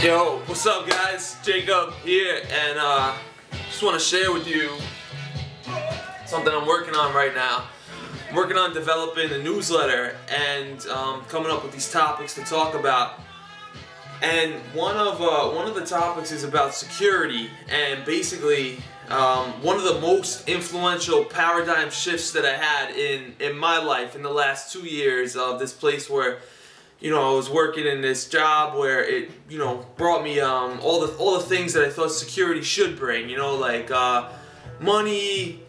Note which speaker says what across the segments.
Speaker 1: Yo, what's up guys? Jacob here, and just want to share with you something I'm working on right now. I'm working on developing a newsletter and coming up with these topics to talk about. And one of the topics is about security, and basically one of the most influential paradigm shifts that I had in my life in the last 2 years of this place where, you know, I was working in this job where it, you know, brought me all the things that I thought security should bring, you know, like money,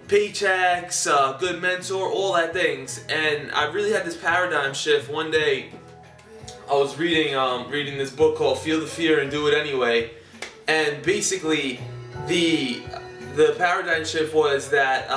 Speaker 1: paychecks, good mentor, all that things. And I really had this paradigm shift. One day I was reading this book called Feel the Fear and Do It Anyway, and basically the paradigm shift was that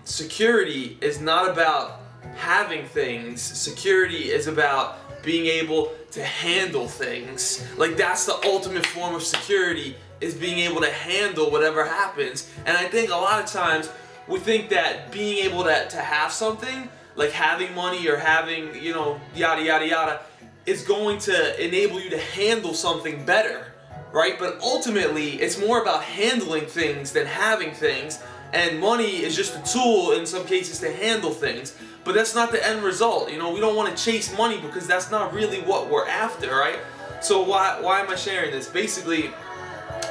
Speaker 1: security is not about having things. Security is about being able to handle things. Like, that's the ultimate form of security, is being able to handle whatever happens. And I think a lot of times we think that being able to have something, like having money or having, you know, yada yada yada, is going to enable you to handle something better, right? But ultimately it's more about handling things than having things, and money is just a tool in some cases to handle things. But that's not the end result. You know, we don't want to chase money because that's not really what we're after, right? So why am I sharing this? Basically,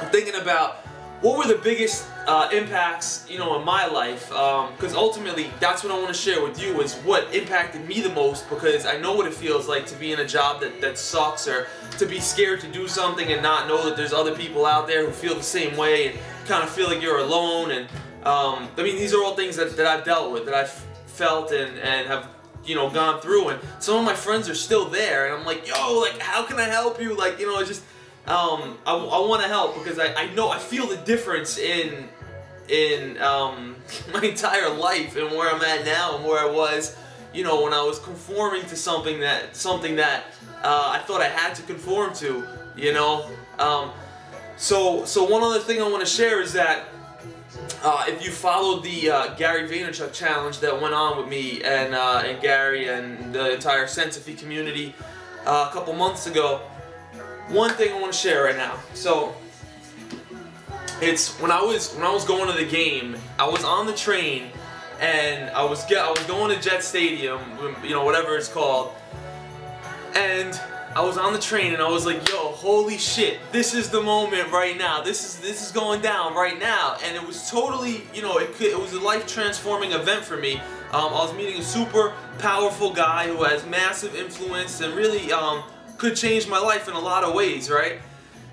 Speaker 1: I'm thinking about what were the biggest impacts, you know, in my life, because ultimately that's what I want to share with you, is what impacted me the most, because I know what it feels like to be in a job that sucks, or to be scared to do something and not know that there's other people out there who feel the same way and kind of feel like you're alone. And I mean, these are all things that I've dealt with, that I've felt and have, you know, gone through. And some of my friends are still there, and I'm like, yo, like, how can I help you? Like, you know, it's just I want to help, because I know, I feel the difference in my entire life and where I'm at now and where I was, you know, when I was conforming to something that I thought I had to conform to, you know. So one other thing I want to share is that if you followed the Gary Vaynerchuk challenge that went on with me and Gary and the entire Sensify community a couple months ago, one thing I want to share right now. So it's when I was going to the game, I was on the train, and I was going to Jet Stadium, you know, whatever it's called, and I was on the train, and I was like, yo, holy shit, this is the moment right now. This is going down right now. And it was totally, you know, it was a life-transforming event for me. I was meeting a super powerful guy who has massive influence and really could change my life in a lot of ways, right?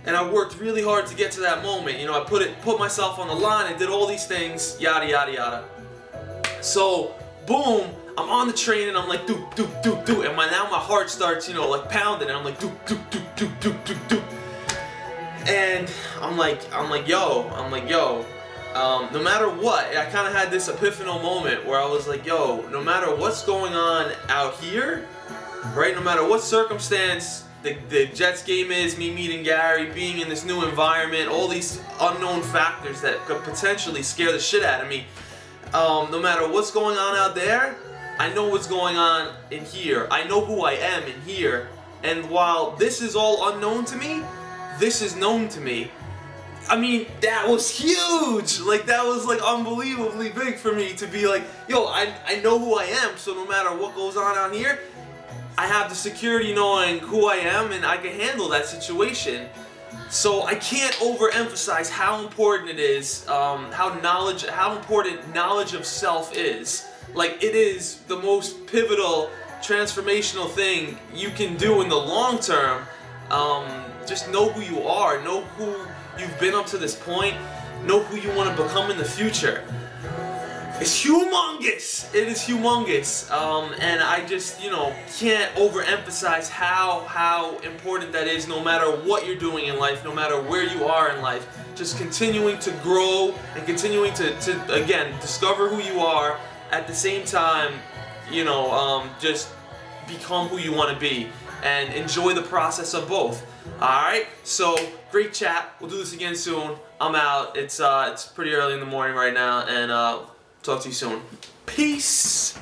Speaker 1: And I worked really hard to get to that moment. You know, I put myself on the line and did all these things, yada yada yada. So, boom, I'm on the train, and I'm like, doop, doop, doop, doop, and now my heart starts, you know, like pounding, and I'm like, doop, doop, doop, doop, doop, doop, doop. And I'm like, yo, no matter what, I kind of had this epiphanal moment where I was like, yo, no matter what's going on out here, right, no matter what circumstance the Jets game is, me meeting Gary, being in this new environment, all these unknown factors that could potentially scare the shit out of me, no matter what's going on out there, I know what's going on in here. I know who I am in here. And while this is all unknown to me, this is known to me. I mean, that was huge! Like, that was like unbelievably big for me to be like, yo, I know who I am, so no matter what goes on out here, I have the security knowing who I am, and I can handle that situation. So I can't overemphasize how important it is, how important knowledge of self is. Like, it is the most pivotal, transformational thing you can do in the long term. Just know who you are, know who you've been up to this point, know who you want to become in the future. It's humongous! It is humongous. And I just, you know, can't overemphasize how important that is, no matter what you're doing in life, no matter where you are in life. Just continuing to grow and continuing to again, discover who you are, at the same time, you know, just become who you want to be and enjoy the process of both. Alright, so great chat. We'll do this again soon. I'm out. It's pretty early in the morning right now, and talk to you soon. Peace!